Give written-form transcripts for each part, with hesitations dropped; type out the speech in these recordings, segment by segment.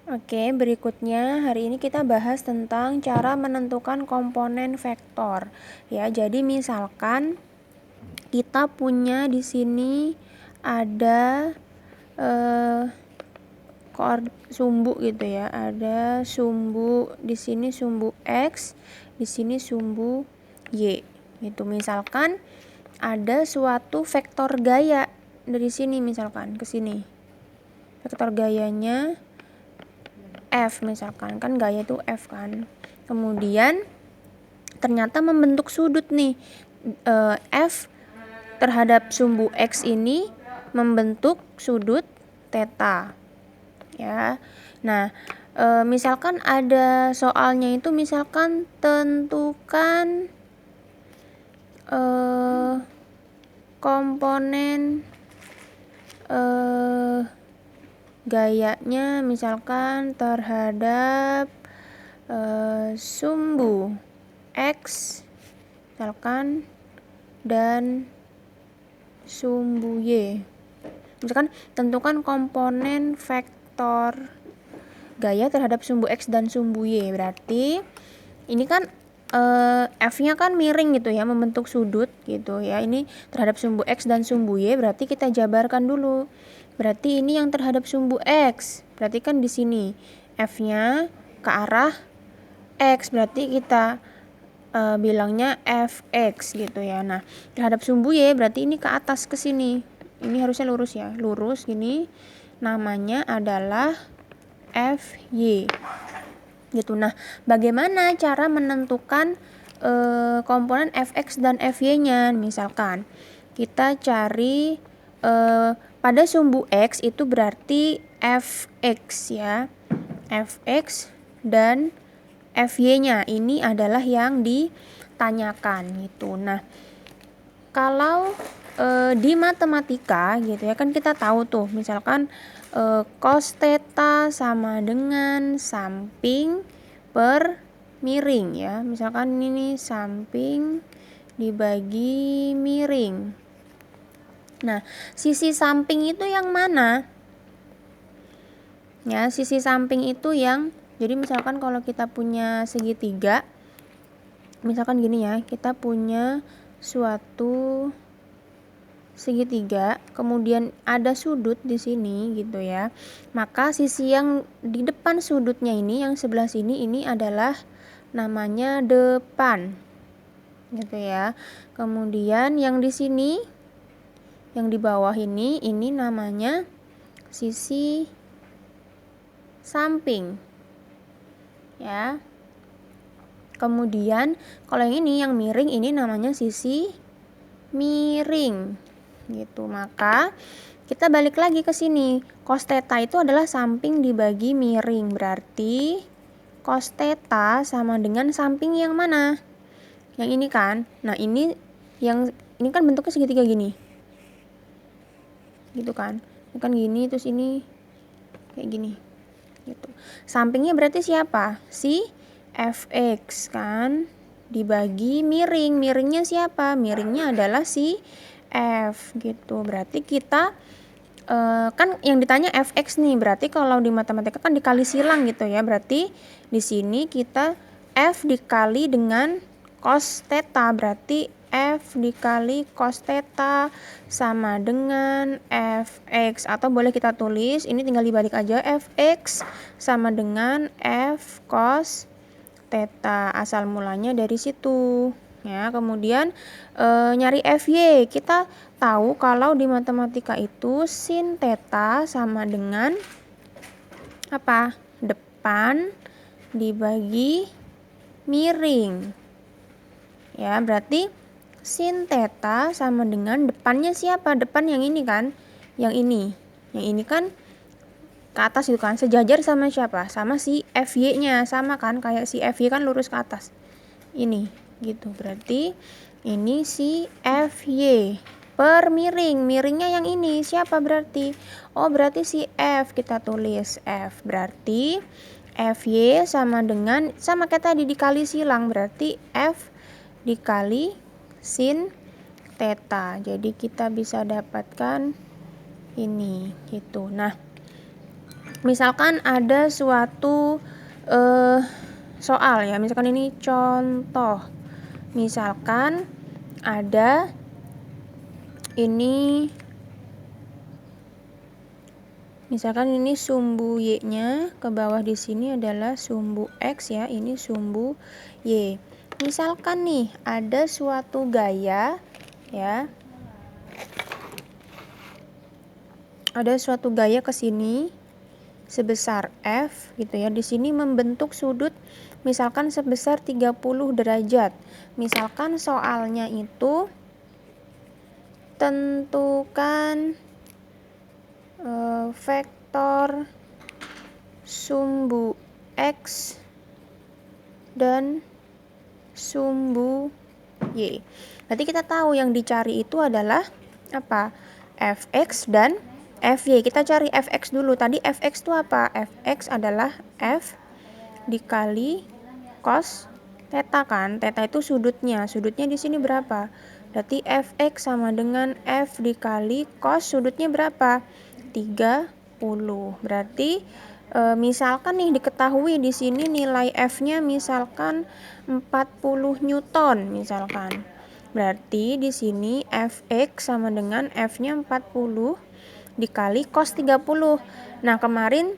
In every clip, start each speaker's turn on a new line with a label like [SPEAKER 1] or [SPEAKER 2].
[SPEAKER 1] Oke, berikutnya hari ini kita bahas tentang cara menentukan komponen vektor. Ya, jadi misalkan kita punya di sini ada sumbu gitu ya. Ada sumbu di sini sumbu X, di sini sumbu Y. Gitu. Misalkan ada suatu vektor gaya dari sini misalkan ke sini. Vektor gayanya F misalkan, kan gaya itu F kan. Kemudian ternyata membentuk sudut nih. F terhadap sumbu X ini membentuk sudut theta. Ya. Nah, misalkan ada soalnya itu misalkan tentukan komponen gayanya misalkan terhadap sumbu X misalkan dan sumbu Y. Misalkan tentukan komponen vektor gaya terhadap sumbu X dan sumbu Y. Berarti ini kan F-nya kan miring gitu ya, membentuk sudut gitu ya. Ini terhadap sumbu X dan sumbu Y, berarti kita jabarkan dulu. Berarti ini yang terhadap sumbu X. Berarti kan di sini F-nya ke arah X, berarti kita bilangnya Fx gitu ya. Nah, terhadap sumbu Y berarti ini ke atas ke sini. Ini harusnya lurus ya, lurus gini. Namanya adalah Fy. Gitu. Nah, bagaimana cara menentukan komponen Fx dan Fy-nya? Misalkan kita cari pada sumbu X itu berarti Fx ya. Fx dan Fy-nya ini adalah yang ditanyakan gitu. Nah, kalau di matematika gitu ya kan kita tahu tuh misalkan cos theta sama dengan samping per miring ya. Misalkan ini samping dibagi miring. Nah, sisi samping itu yang mana? Ya, sisi samping itu yang, jadi misalkan kalau kita punya segitiga, misalkan gini ya, kita punya suatu segitiga, kemudian ada sudut di sini gitu ya. Maka sisi yang di depan sudutnya ini, yang sebelah sini ini adalah namanya depan. Gitu ya. Kemudian yang di sini, yang di bawah ini namanya sisi samping. Ya. Kemudian kalau yang ini yang miring ini namanya sisi miring. Gitu. Maka kita balik lagi ke sini. Cos theta itu adalah samping dibagi miring. Berarti cos theta sama dengan samping yang mana? Yang ini kan. Nah, ini kan bentuknya segitiga gini. Gitu kan. Ini kan gini terus ini kayak gini. Gitu. Sampingnya berarti siapa? Si Fx kan dibagi miring. Miringnya siapa? Miringnya adalah si F gitu. Berarti kita kan yang ditanya Fx nih. Berarti kalau di matematika kan dikali silang gitu ya. Berarti di sini kita F dikali dengan cos theta. Berarti F dikali cos theta sama dengan Fx. Atau boleh kita tulis, ini tinggal dibalik aja. Fx sama dengan F cos theta. Asal mulanya dari situ. Ya, kemudian nyari Fy. Kita tahu kalau di matematika itu sin theta sama dengan apa? Depan dibagi miring. Ya, berarti sin theta sama dengan depannya siapa? Depan yang ini kan? Yang ini. Yang ini kan ke atas itu kan, sejajar sama siapa? Sama si Fy-nya, sama kan? Kayak si Fy kan lurus ke atas. Ini, gitu. Berarti ini si Fy per miring. Miringnya yang ini, siapa berarti? Oh, berarti si F, kita tulis F. Berarti Fy sama dengan, sama kayak tadi dikali silang, berarti F dikali sin theta. Jadi kita bisa dapatkan ini, gitu. Nah, Misalkan ada suatu soal ya, misalkan ini contoh. Misalkan ada ini, misalkan ini sumbu Y-nya ke bawah di sini adalah sumbu X ya, ini sumbu Y. Misalkan nih ada suatu gaya ya. Ada suatu gaya ke sini sebesar F gitu ya. Di sini membentuk sudut misalkan sebesar 30 derajat. Misalkan soalnya itu tentukan vektor sumbu X dan sumbu Y. Berarti kita tahu yang dicari itu adalah apa? Fx dan Fy. Kita cari Fx dulu. Tadi Fx itu apa? Fx adalah F dikali cos theta kan. Theta itu sudutnya. Sudutnya di sini berapa? Berarti Fx sama dengan F dikali cos sudutnya berapa? 30. Berarti misalkan nih diketahui di sini nilai F-nya misalkan 40 Newton misalkan. Berarti di sini Fx sama dengan F-nya 40 dikali cos 30. Nah, kemarin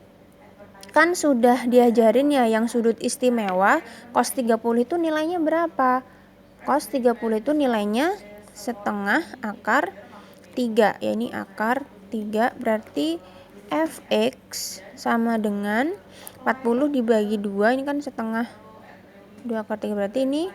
[SPEAKER 1] kan sudah diajarin ya yang sudut istimewa, cos 30 itu nilainya berapa? Cos 30 itu nilainya setengah akar 3. Ya, ini akar 3, berarti Fx sama dengan 40 dibagi 2, ini kan setengah 2 akar 3, berarti ini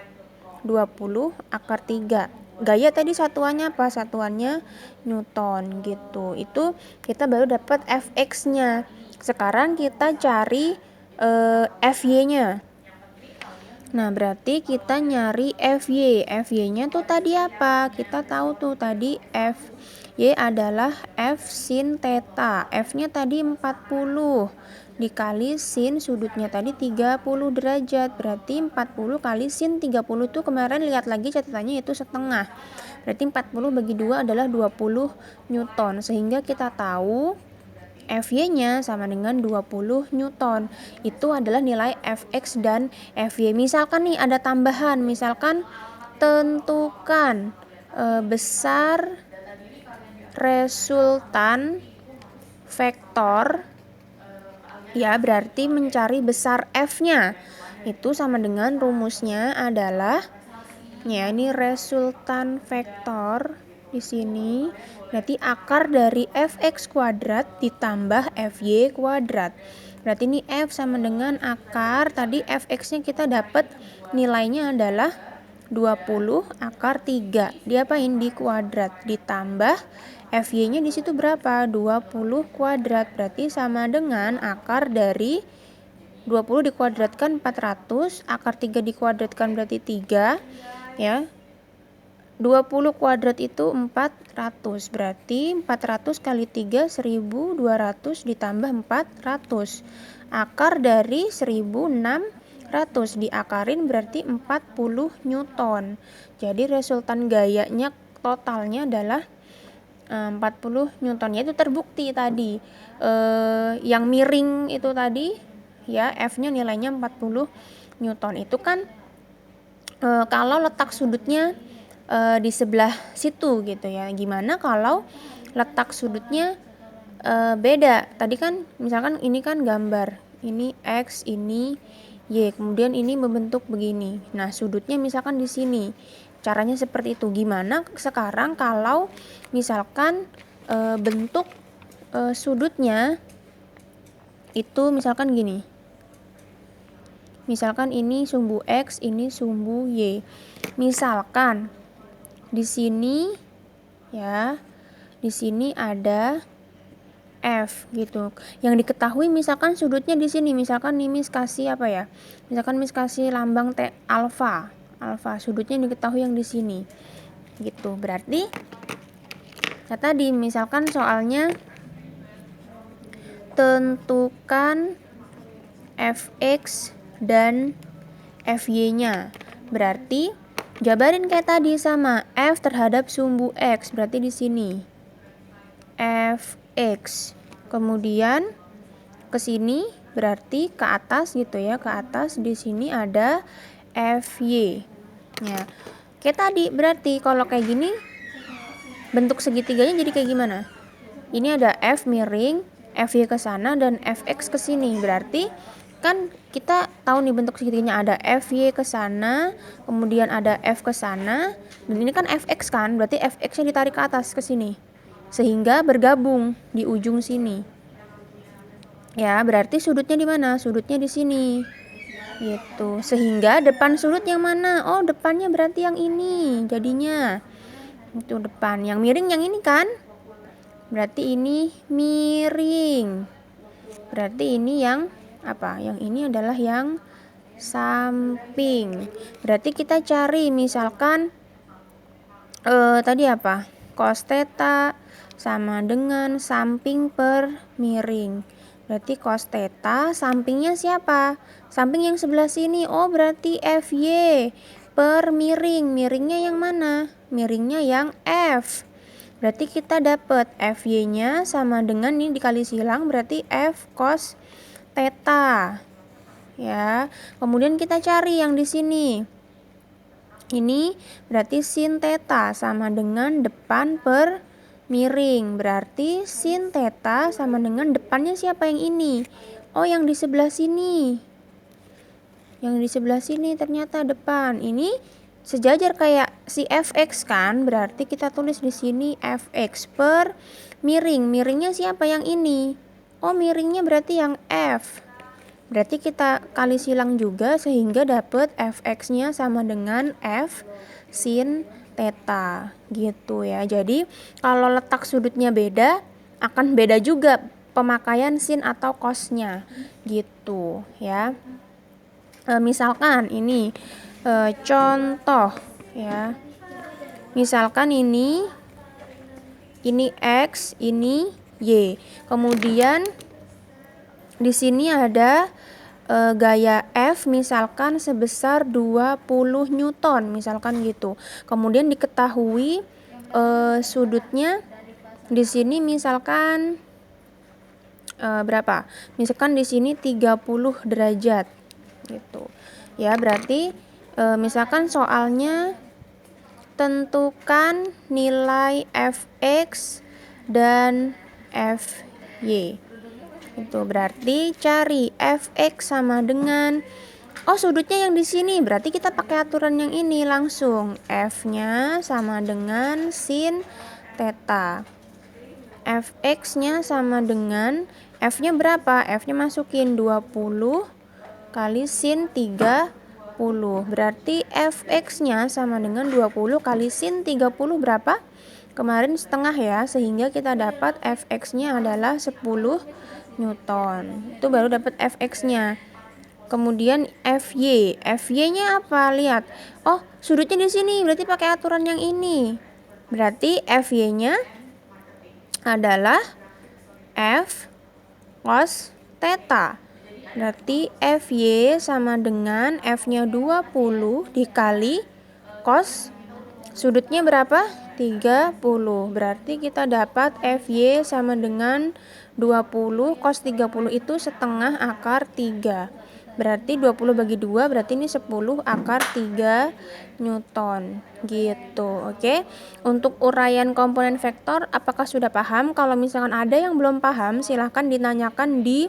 [SPEAKER 1] 20 akar 3. Gaya tadi satuannya apa? Satuannya Newton gitu. Itu kita baru dapat Fx-nya. Sekarang kita cari Fy-nya. Nah, berarti kita nyari Fy. Fy-nya tuh tadi apa? Kita tahu tuh tadi Fy adalah F sin theta. F-nya tadi 40 dikali sin sudutnya tadi 30 derajat. Berarti 40 kali sin 30 itu kemarin lihat lagi catatannya itu setengah. Berarti 40 bagi 2 adalah 20 Newton. Sehingga kita tahu Fy-nya sama dengan 20 Newton. Itu adalah nilai Fx dan Fy. Misalkan nih ada tambahan, misalkan tentukan besar resultan vektor ya, berarti mencari besar F-nya. Itu sama dengan rumusnya adalah ya, ini resultan vektor di sini berarti akar dari Fx kuadrat ditambah Fy kuadrat. Berarti ini F sama dengan akar tadi Fx-nya kita dapat nilainya adalah 20 akar 3. Diapain? Di kuadrat ditambah Fy-nya di situ berapa? 20 kuadrat. Berarti sama dengan akar dari 20 dikuadratkan 400, akar 3 dikuadratkan berarti 3 ya. 20 kuadrat itu 400, berarti 400 kali 3 1200 ditambah 400. Akar dari 1600 diakarin berarti 40 Newton. Jadi resultan gayanya totalnya adalah 40 Newton. Itu terbukti tadi yang miring itu tadi ya, F-nya nilainya 40 Newton. Itu kan kalau letak sudutnya di sebelah situ gitu ya. Gimana kalau letak sudutnya beda? Tadi kan misalkan ini kan gambar, ini X, ini Y, kemudian ini membentuk begini. Nah, sudutnya misalkan di sini. Caranya seperti itu. Gimana sekarang kalau misalkan bentuk sudutnya itu misalkan gini. Misalkan ini sumbu X, ini sumbu Y. Misalkan di sini ya, di sini ada F gitu. Yang diketahui misalkan sudutnya di sini, misalkan nih Miss kasih apa ya? Misalkan Miss kasih lambang T alfa. Alfa sudutnya diketahui yang di sini. Gitu. Berarti tadi misalkan soalnya tentukan Fx dan Fy-nya. Berarti jabarin kayak tadi sama F terhadap sumbu X, berarti di sini Fx. Kemudian ke sini berarti ke atas gitu ya, ke atas di sini ada FY. Ya. Kayak tadi berarti kalau kayak gini bentuk segitiganya jadi kayak gimana? Ini ada F miring, FY ke sana dan FX ke sini. Berarti kan kita tahu nih bentuk segitiganya ada FY ke sana, kemudian ada F ke sana, dan ini kan FX kan, berarti FX-nya ditarik ke atas ke sini. Sehingga bergabung di ujung sini. Ya, berarti sudutnya di mana? Sudutnya di sini. Gitu. Sehingga depan sudut yang mana? Oh, depannya berarti yang ini. Jadinya itu depan. Yang miring yang ini kan? Berarti ini miring. Berarti ini yang apa? Yang ini adalah yang samping. Berarti kita cari misalkan tadi apa? Cos theta sama dengan samping per miring. Berarti cos theta sampingnya siapa? Samping yang sebelah sini. Oh, berarti FY per miring. Miringnya yang mana? Miringnya yang F. Berarti kita dapat FY-nya sama dengan ini dikali silang berarti F cos theta. Ya. Kemudian kita cari yang di sini. Ini berarti sin theta sama dengan depan per miring. Berarti sin theta sama dengan depannya siapa yang ini? Oh, yang di sebelah sini. Yang di sebelah sini ternyata depan. Ini sejajar kayak si fx kan, berarti kita tulis di sini fx per miring. Miringnya siapa yang ini? Oh, miringnya berarti yang f. Berarti kita kali silang juga sehingga dapat fx-nya sama dengan f sin theta gitu ya. Jadi kalau letak sudutnya beda akan beda juga pemakaian sin atau cos-nya gitu ya. Misalkan ini contoh ya. Misalkan ini X, ini Y. Kemudian di sini ada gaya F misalkan sebesar 20 Newton misalkan gitu. Kemudian diketahui sudutnya di sini misalkan berapa? Misalkan di sini 30 derajat gitu. Ya, berarti misalkan soalnya tentukan nilai fx dan fy. Itu berarti cari fx sama dengan sudutnya yang di sini. Berarti kita pakai aturan yang ini langsung. F-nya sama dengan sin theta. Fx-nya sama dengan F-nya berapa? F-nya masukin 20 kali sin 30. Berarti fx-nya sama dengan 20 kali sin 30 berapa? Kemarin setengah ya, sehingga kita dapat fx-nya adalah 10 Newton. Itu baru dapat fx-nya. Kemudian fy-nya apa? Lihat. Oh, sudutnya di sini, berarti pakai aturan yang ini. Berarti fy-nya adalah f cos theta. Berarti FY sama dengan F-nya 20 dikali cos sudutnya berapa? 30. Berarti kita dapat FY sama dengan 20 cos 30 itu setengah akar 3. Berarti 20 bagi 2 berarti ini 10 akar 3 Newton gitu. Oke. Untuk uraian komponen vektor apakah sudah paham? Kalau misalkan ada yang belum paham silahkan ditanyakan di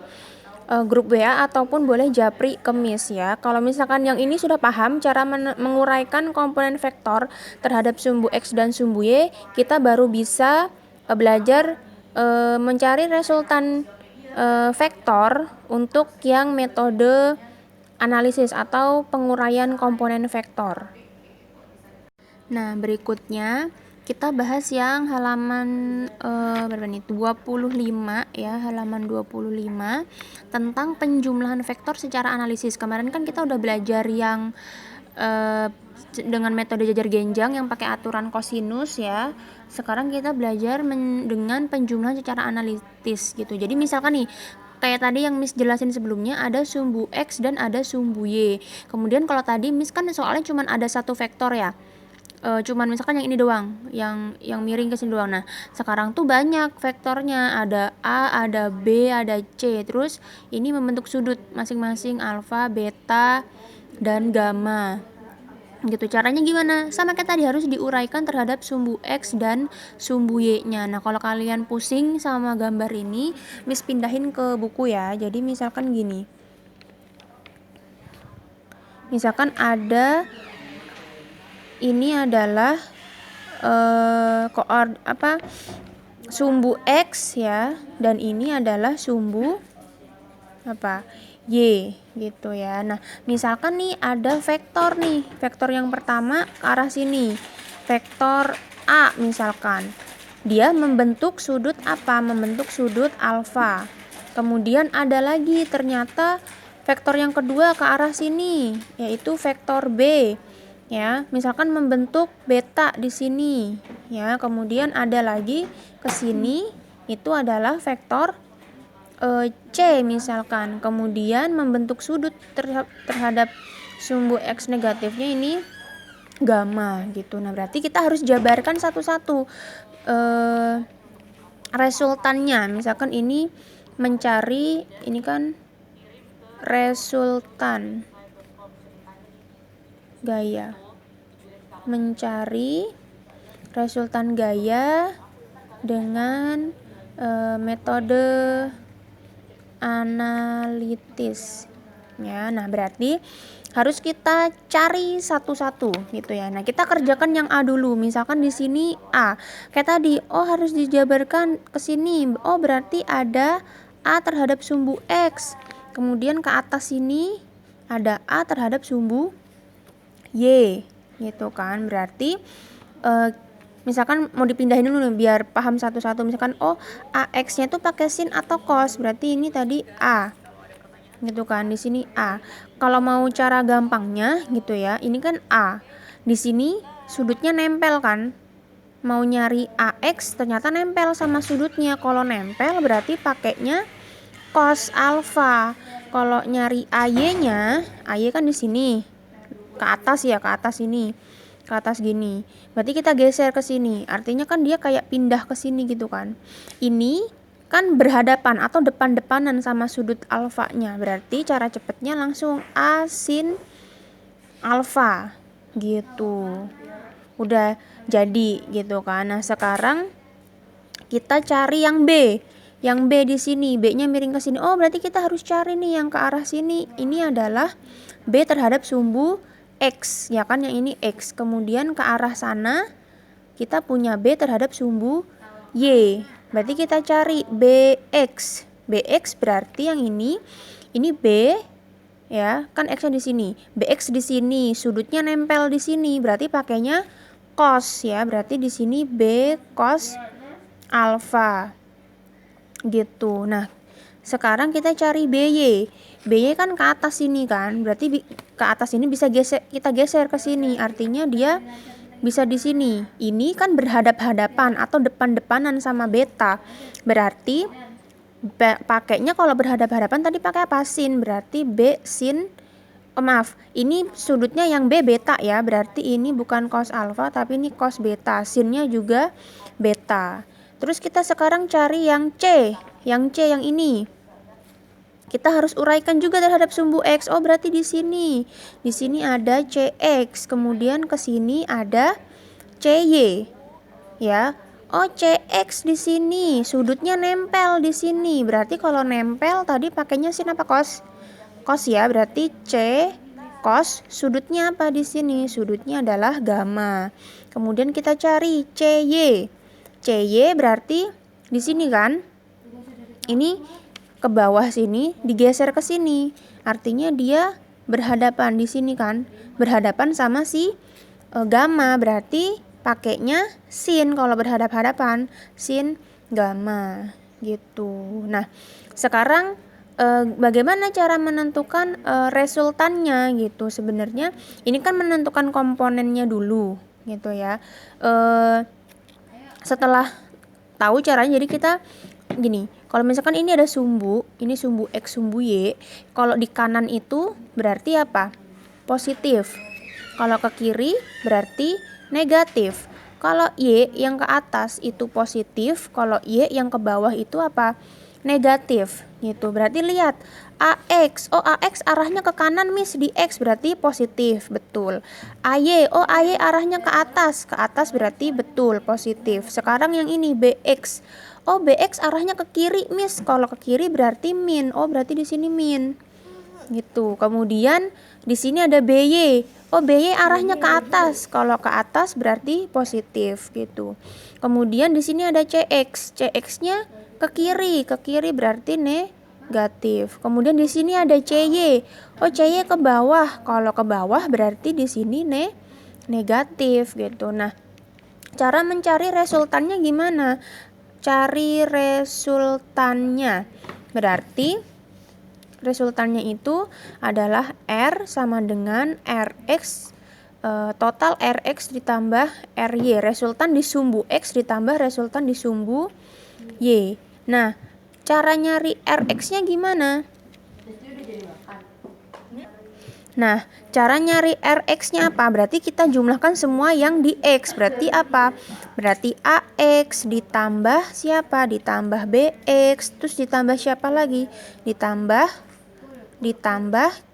[SPEAKER 1] grup WA ataupun boleh japri ke Miss ya. Kalau misalkan yang ini sudah paham cara menguraikan komponen vektor terhadap sumbu X dan sumbu Y, kita baru bisa belajar mencari resultan vektor untuk yang metode analisis atau penguraian komponen vektor. Nah, berikutnya kita bahas yang halaman berapa nih? 25 ya, halaman 25 tentang penjumlahan vektor secara analisis. Kemarin kan kita udah belajar yang dengan metode jajar genjang yang pakai aturan kosinus ya. Sekarang kita belajar dengan penjumlahan secara analitis gitu. Jadi misalkan nih kayak tadi yang Miss jelasin sebelumnya ada sumbu X dan ada sumbu Y. Kemudian kalau tadi Miss kan soalnya cuma ada satu vektor ya. cuman misalkan yang ini doang, yang miring ke sini doang. Nah, sekarang tuh banyak vektornya, ada A, ada B, ada C. Terus ini membentuk sudut masing-masing alfa, beta, dan gamma. Gitu. Caranya gimana? Sama kayak tadi, harus diuraikan terhadap sumbu X dan sumbu Y-nya. Nah, kalau kalian pusing sama gambar ini, Miss pindahin ke buku ya. Jadi misalkan gini. Misalkan ada, ini adalah sumbu X ya, dan ini adalah sumbu Y gitu ya. Nah, misalkan nih ada vektor nih. Vektor yang pertama ke arah sini. Vektor A misalkan. Dia membentuk sudut apa? Membentuk sudut alfa. Kemudian ada lagi ternyata vektor yang kedua ke arah sini, yaitu vektor B. Ya, misalkan membentuk beta di sini. Ya, kemudian ada lagi ke sini, itu adalah vektor C misalkan, kemudian membentuk sudut terhadap sumbu X negatifnya ini gamma gitu. Nah, berarti kita harus jabarkan satu-satu resultannya. Misalkan ini mencari, ini kan resultan gaya, mencari resultan gaya dengan metode analitis ya. Nah, berarti harus kita cari satu-satu gitu ya. Nah, kita kerjakan yang A dulu. Misalkan di sini A. Kayak tadi, harus dijabarkan ke sini. Berarti ada A terhadap sumbu X. Kemudian ke atas sini ada A terhadap sumbu Y gitu kan. Berarti misalkan mau dipindahin dulu nih biar paham satu-satu. Misalkan AX-nya tuh pakai sin atau cos, berarti ini tadi A. Gitu kan, di sini A. Kalau mau cara gampangnya gitu ya, ini kan A. Di sini sudutnya nempel kan. Mau nyari AX ternyata nempel sama sudutnya. Kalau nempel berarti pakainya cos alfa. Kalau nyari AY-nya, AY kan di sini. Ke atas ya, ke atas ini. Ke atas gini. Berarti kita geser ke sini. Artinya kan dia kayak pindah ke sini gitu kan. Ini kan berhadapan atau depan-depanan sama sudut alfanya. Berarti cara cepetnya langsung A sin alfa gitu. Udah jadi gitu kan. Nah, sekarang kita cari yang B. Yang B di sini, B-nya miring ke sini. Berarti kita harus cari nih yang ke arah sini. Ini adalah B terhadap sumbu X, ya kan, yang ini X. Kemudian ke arah sana kita punya B terhadap sumbu Y. Berarti kita cari BX. BX berarti yang ini B ya, kan X-nya di sini. BX di sini, sudutnya nempel di sini. Berarti pakainya cos ya. Berarti di sini B cos alfa. Gitu. Nah, sekarang kita cari BY. BY kan ke atas sini kan. Berarti ke atas ini bisa kita geser ke sini. Artinya dia bisa di sini. Ini kan berhadap-hadapan atau depan-depanan sama beta. Berarti pakainya kalau berhadap-hadapan tadi pakai apa? Sin. Berarti B sin. Ini sudutnya yang B beta ya. Berarti ini bukan cos alfa tapi ini cos beta. Sinnya juga beta. Terus kita sekarang cari yang C. Yang C yang ini. Kita harus uraikan juga terhadap sumbu X. Berarti di sini. Di sini ada CX. Kemudian ke sini ada CY. Ya. CX di sini. Sudutnya nempel di sini. Berarti kalau nempel tadi pakainya sin apa cos? Cos ya. Berarti C cos. Sudutnya apa di sini? Sudutnya adalah gamma. Kemudian kita cari CY. CY berarti di sini kan? Ini ke bawah sini digeser ke sini. Artinya dia berhadapan di sini kan. Berhadapan sama si gamma. Berarti pakainya sin kalau berhadap-hadapan. Sin gamma gitu. Nah, sekarang bagaimana cara menentukan resultannya gitu. Sebenarnya ini kan menentukan komponennya dulu gitu ya. Setelah tahu caranya, jadi kita gini, kalau misalkan ini ada sumbu, ini sumbu X, sumbu Y, kalau di kanan itu berarti apa? Positif. Kalau ke kiri berarti negatif. Kalau Y yang ke atas itu positif, kalau Y yang ke bawah itu apa? Negatif gitu. Berarti lihat AX, oh AX arahnya ke kanan Miss, di X berarti positif, betul. AY, oh AY arahnya ke atas berarti betul, positif. Sekarang yang ini BX, oh BX arahnya ke kiri Miss, kalau ke kiri berarti min, oh berarti di sini min gitu. Kemudian di sini ada BY, oh BY arahnya ke atas, kalau ke atas berarti positif gitu. Kemudian di sini ada CX, CX-nya ke kiri berarti negatif. Kemudian di sini ada CY, oh CY ke bawah, kalau ke bawah berarti di sini negatif gitu. Nah, cara mencari resultannya gimana? Cari resultannya berarti resultannya itu adalah R sama dengan RX, total RX ditambah RY, resultan di sumbu X ditambah resultan di sumbu Y. Nah, cara nyari RX-nya gimana? Nah, cara nyari RX-nya apa? Berarti kita jumlahkan semua yang di X. Berarti apa? Berarti AX ditambah siapa? Ditambah BX. Terus ditambah siapa lagi? Ditambah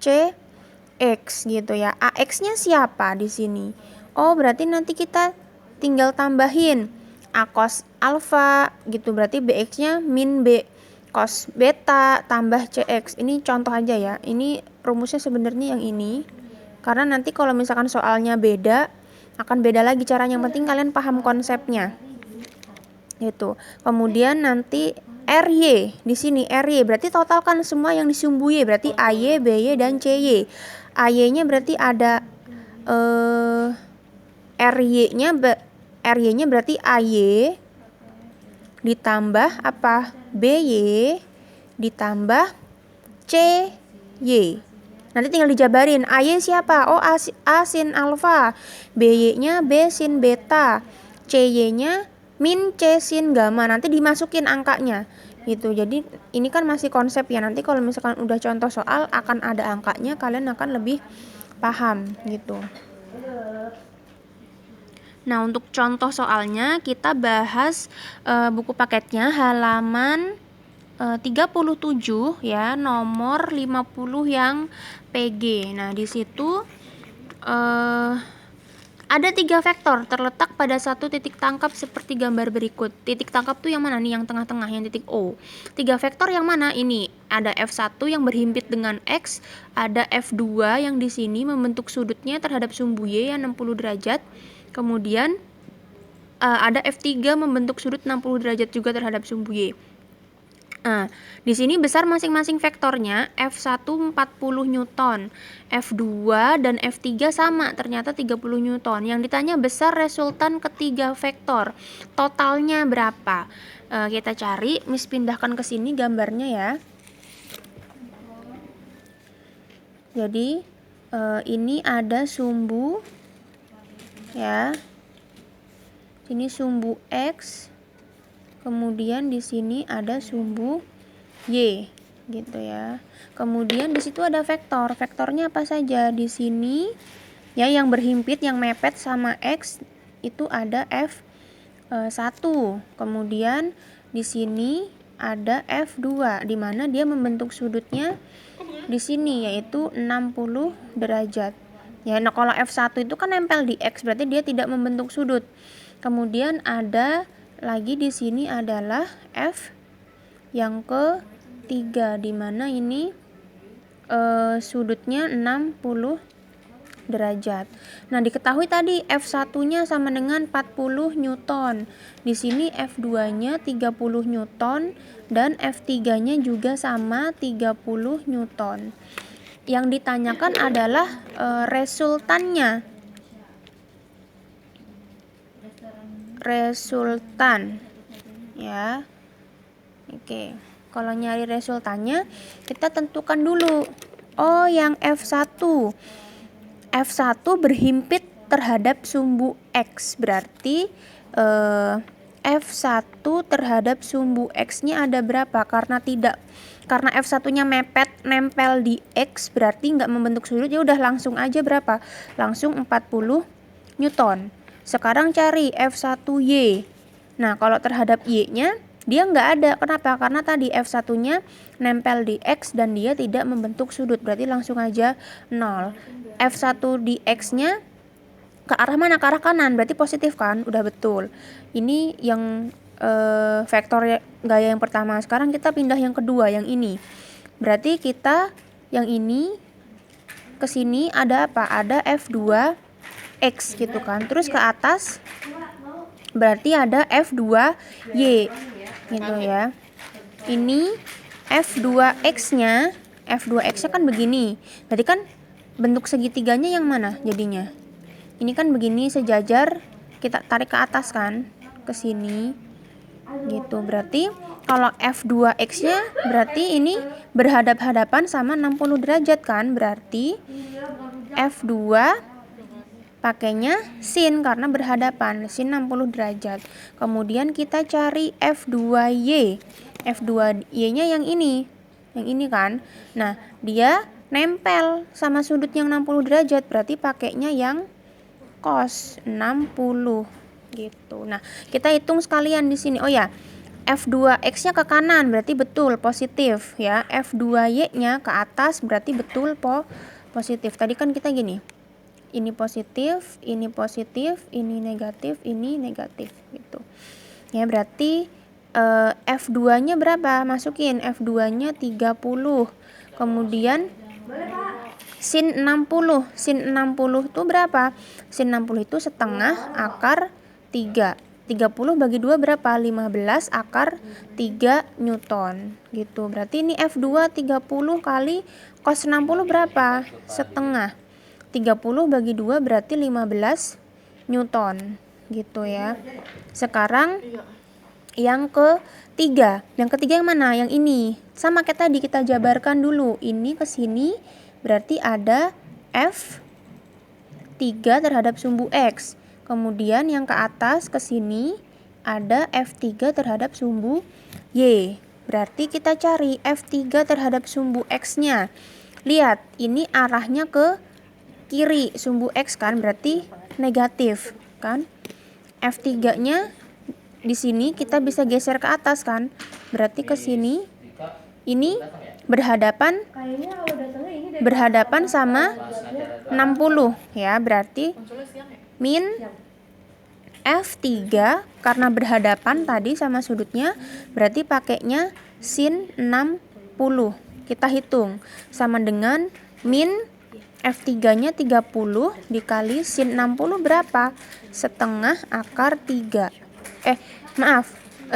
[SPEAKER 1] CX gitu ya. AX-nya siapa di sini? Oh, berarti nanti kita tinggal tambahin A cos alfa gitu. Berarti BX-nya min B cos beta tambah CX. Ini contoh aja ya. Ini rumusnya sebenarnya yang ini. Karena nanti kalau misalkan soalnya beda, akan beda lagi caranya. Yang penting kalian paham konsepnya. Gitu. Kemudian nanti RY di sini RY berarti totalkan semua yang di sumbu Y, berarti AY, BY dan CY. AY-nya berarti ada RY-nya berarti AY ditambah apa? BY ditambah CY. Nanti tinggal dijabarin. AY siapa? Oh, A sin alfa. BY-nya B sin beta. CY-nya min C sin gamma. Nanti dimasukin angkanya. Gitu. Jadi ini kan masih konsep ya. Nanti kalau misalkan udah contoh soal akan ada angkanya, kalian akan lebih paham gitu. Nah, untuk contoh soalnya kita bahas buku paketnya halaman 37 ya, nomor 50 yang PG. Nah, di situ ada 3 vektor terletak pada satu titik tangkap seperti gambar berikut. Titik tangkap tuh yang mana nih? Yang tengah-tengah, yang titik O. 3 vektor yang mana? Ini ada F1 yang berhimpit dengan X, ada F2 yang di sini membentuk sudutnya terhadap sumbu Y yang 60 derajat. Kemudian ada F3 membentuk sudut 60 derajat juga terhadap sumbu Y. Nah, di sini besar masing-masing vektornya. F1 40 Newton, F2 dan F3 sama, ternyata 30 Newton. Yang ditanya besar resultan ketiga vektor. Totalnya berapa? Kita cari, Miss pindahkan ke sini gambarnya ya. Jadi, ini ada sumbu ya. Ini sumbu X. Kemudian di sini ada sumbu Y gitu ya. Kemudian di situ ada vektor. Vektornya apa saja? Di sini ya yang berhimpit, yang mepet sama X itu ada F1. Kemudian di sini ada F2 di mana dia membentuk sudutnya di sini yaitu 60 derajat. Ya, nah kalau F1 itu kan nempel di X, berarti dia tidak membentuk sudut. Kemudian ada lagi di sini adalah F yang ketiga di mana ini sudutnya 60 derajat. Nah, diketahui tadi F1-nya sama dengan 40 Newton. Di sini F2-nya 30 Newton dan F3-nya juga sama 30 Newton. Yang ditanyakan adalah resultannya. Resultan ya. Oke, kalau nyari resultannya kita tentukan dulu. Oh, yang F1 berhimpit terhadap sumbu X, berarti F1 terhadap sumbu X-nya ada berapa? Karena F1-nya mepet nempel di X, berarti nggak membentuk sudut, ya udah langsung aja berapa? Langsung 40 Newton. Sekarang cari F1Y. Nah, kalau terhadap Y-nya dia nggak ada. Kenapa? Karena tadi F1-nya nempel di X dan dia tidak membentuk sudut. Berarti langsung aja 0. F1 di X-nya ke arah mana? Ke arah kanan. Berarti positif kan? Udah betul. Ini yang vektor gaya yang pertama. Sekarang kita pindah yang kedua, yang ini. Berarti kita yang ini ke sini ada apa? Ada F2X gitu kan. Terus ke atas berarti ada F2Y gitu ya. Ini F2X-nya kan begini. Berarti kan bentuk segitiganya yang mana jadinya? Ini kan begini sejajar, kita tarik ke atas kan, ke sini gitu. Berarti kalau F2X-nya berarti ini berhadap-hadapan sama 60 derajat kan. Berarti F2 pakainya sin karena berhadapan, sin 60 derajat. Kemudian kita cari F2Y. F2Y-nya yang ini kan. Nah, dia nempel sama sudut yang 60 derajat, berarti pakainya yang cos 60 gitu. Nah, kita hitung sekalian di sini. Oh ya, F2X-nya ke kanan berarti betul positif ya. F2Y-nya ke atas berarti betul positif. Tadi kan kita gini. Ini positif, ini negatif, ini negatif gitu. Ya, berarti F2-nya berapa? Masukin F2-nya 30. Kemudian sin 60. Sin 60 itu berapa? Sin 60 itu setengah akar 3. 30 bagi 2 berapa? 15 akar 3 Newton gitu. Berarti ini F2 30 kali cos 60 berapa? Setengah. 30 bagi 2 berarti 15 Newton gitu ya. Sekarang yang ketiga. Yang ketiga yang mana? Yang ini. Sama kayak tadi, kita jabarkan dulu. Ini ke sini berarti ada F3 terhadap sumbu X. Kemudian yang ke atas ke sini ada F3 terhadap sumbu Y. Berarti kita cari F3 terhadap sumbu X-nya. Lihat, ini arahnya ke kiri, sumbu X kan, berarti negatif kan. F3-nya di sini kita bisa geser ke atas kan. Berarti ke sini ini berhadapan sama 60 ya. Berarti min F3 karena berhadapan tadi sama sudutnya, berarti pakainya sin 60. Kita hitung sama dengan min F3-nya 30 dikali sin 60 berapa? Setengah akar 3.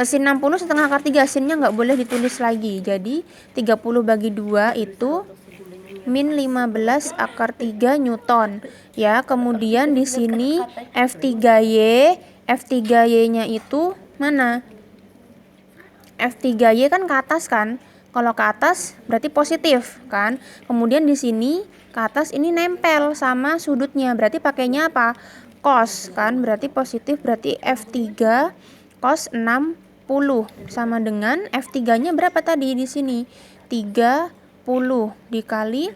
[SPEAKER 1] Sin 60 setengah akar 3. Sinnya nggak boleh ditulis lagi. Jadi 30 bagi 2 itu min 15 akar 3 Newton. Ya, kemudian di sini F3Y-nya itu mana? F3Y kan ke atas kan? Kalau ke atas berarti positif kan? Kemudian di sini ke atas ini nempel sama sudutnya. Berarti pakainya apa? Cos kan? Berarti positif, berarti F3 cos 60 sama dengan F3-nya berapa tadi di sini? 30 dikali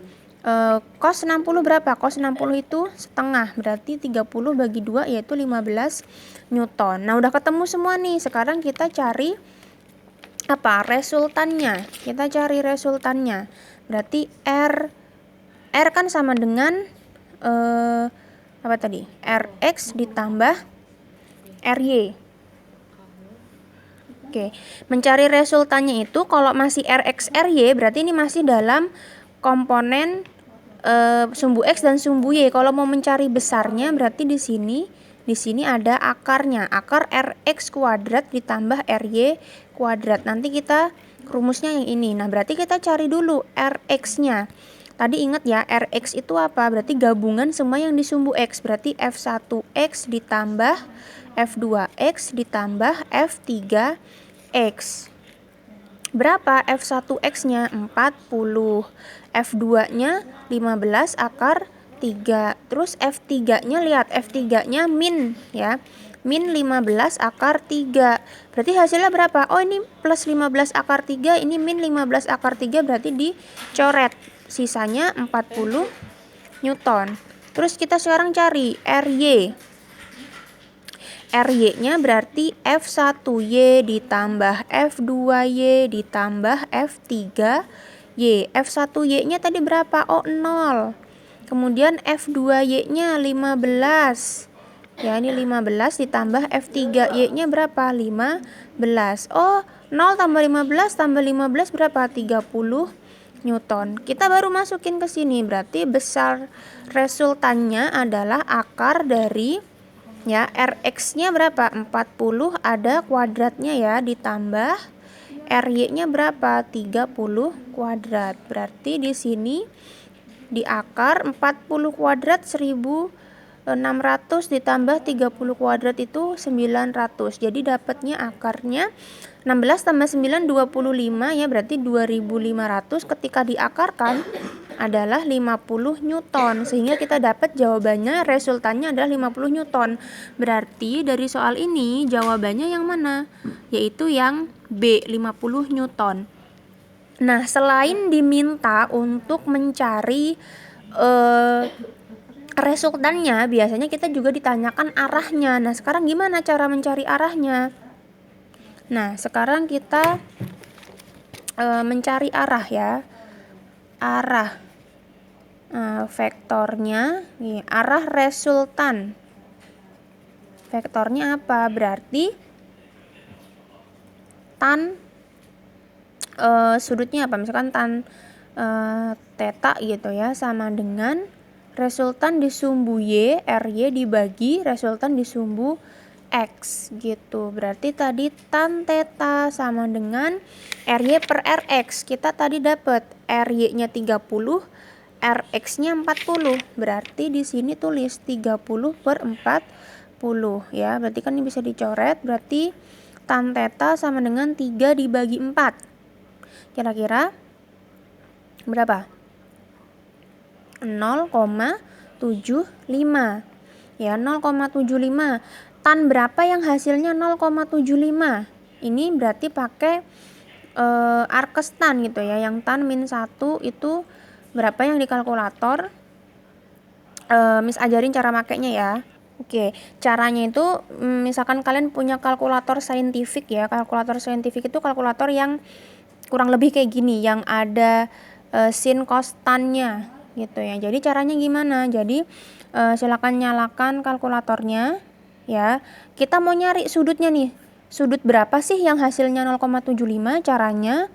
[SPEAKER 1] cos 60 berapa? Cos 60 itu setengah, berarti 30 bagi 2 yaitu 15 Newton. Nah, udah ketemu semua nih. Sekarang kita cari apa? Resultannya. Kita cari resultannya. Berarti R kan sama dengan apa tadi? Rx ditambah Ry. Oke, mencari resultannya itu kalau masih Rx Ry berarti ini masih dalam komponen sumbu X dan sumbu Y. Kalau mau mencari besarnya berarti di sini ada akarnya. Akar Rx kuadrat ditambah Ry kuadrat. Nanti kita rumusnya yang ini. Nah, berarti kita cari dulu Rx-nya. Tadi ingat ya, Rx itu apa? Berarti gabungan semua yang di sumbu X. Berarti F1X ditambah F2X ditambah F3X. Berapa? F1X-nya 40. F2-nya 15 akar 3. Terus F3-nya lihat, F3-nya min ya. Min 15 akar 3. Berarti hasilnya berapa? Oh, ini plus 15 akar 3, ini min 15 akar 3, berarti dicoret. Sisanya 40 Newton. Terus kita sekarang cari Ry. RY-nya berarti F1Y ditambah F2Y ditambah F3Y. F1Y-nya tadi berapa? Oh, 0. Kemudian F2Y-nya 15. Ya, ini 15 ditambah F3Y-nya berapa? 15. Oh, 0 tambah 15 tambah 15 berapa? 30 Newton. Kita baru masukin ke sini, berarti besar resultannya adalah akar dari ya Rx-nya berapa? 40, ada kuadratnya ya, ditambah Ry-nya berapa? 30 kuadrat. Berarti di sini di akar 40 kuadrat 1600 ditambah 30 kuadrat itu 900. Jadi dapatnya akarnya 16 tambah 9 25 ya, berarti 2500 ketika diakarkan adalah 50 Newton. Sehingga kita dapat jawabannya, resultannya adalah 50 Newton. Berarti dari soal ini jawabannya yang mana? Yaitu yang B, 50 Newton. Nah, selain diminta untuk mencari resultannya, biasanya kita juga ditanyakan arahnya. Nah, sekarang gimana cara mencari arahnya? Nah, sekarang kita mencari arah ya. Arah vektornya, nih, arah resultan. Vektornya apa? Berarti tan sudutnya apa? Misalkan tan theta gitu ya, sama dengan resultan di sumbu Y, RY dibagi resultan di sumbu X gitu. Berarti tadi tan theta sama dengan RY per RX. Kita tadi dapat RY-nya 30, Rx-nya 40. Berarti di sini tulis 30 per 40 ya. Berarti kan ini bisa dicoret. Berarti tan theta sama dengan 3 dibagi 4. Kira-kira berapa? 0,75 ya, 0,75. Tan berapa yang hasilnya 0,75? Ini berarti pakai arkes tan gitu ya. Yang tan min 1 itu berapa yang di kalkulator? Miss ajarin cara makainya ya. Oke, caranya itu misalkan kalian punya kalkulator saintifik ya. Kalkulator saintifik itu kalkulator yang kurang lebih kayak gini, yang ada sin cos tan-nya gitu ya. Jadi caranya gimana? Jadi silakan nyalakan kalkulatornya ya. Kita mau nyari sudutnya nih. Sudut berapa sih yang hasilnya 0,75? Caranya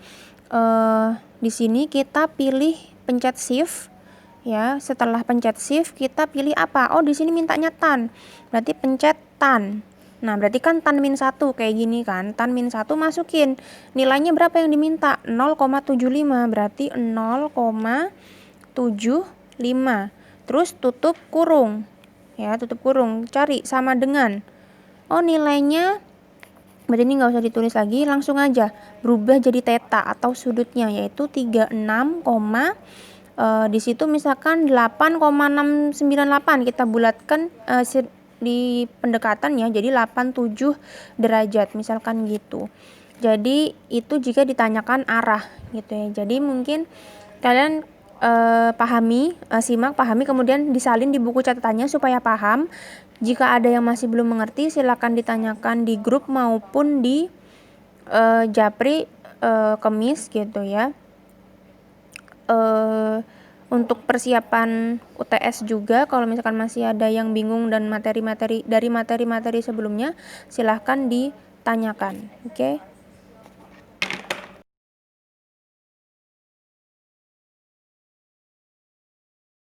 [SPEAKER 1] di sini kita pilih pencet shift ya. Setelah pencet shift kita pilih apa? Oh, di sini mintanya tan. Berarti pencet tan. Nah, berarti kan tan min 1 kayak gini kan. Tan min 1 masukin. Nilainya berapa yang diminta? 0,75. Berarti 0,75. Terus tutup kurung. Ya, tutup kurung. Cari sama dengan. Oh, nilainya berarti ini nggak usah ditulis lagi, langsung aja berubah jadi theta atau sudutnya, yaitu 36, di situ misalkan 8,698 kita bulatkan di pendekatan ya, jadi 87 derajat misalkan gitu. Jadi itu jika ditanyakan arah gitu ya. Jadi mungkin kalian simak, pahami, kemudian disalin di buku catatannya supaya paham. Jika ada yang masih belum mengerti, silakan ditanyakan di grup maupun di Japri Kemis gitu ya. Untuk persiapan UTS juga, kalau misalkan masih ada yang bingung dan materi-materi sebelumnya, silahkan ditanyakan. Oke.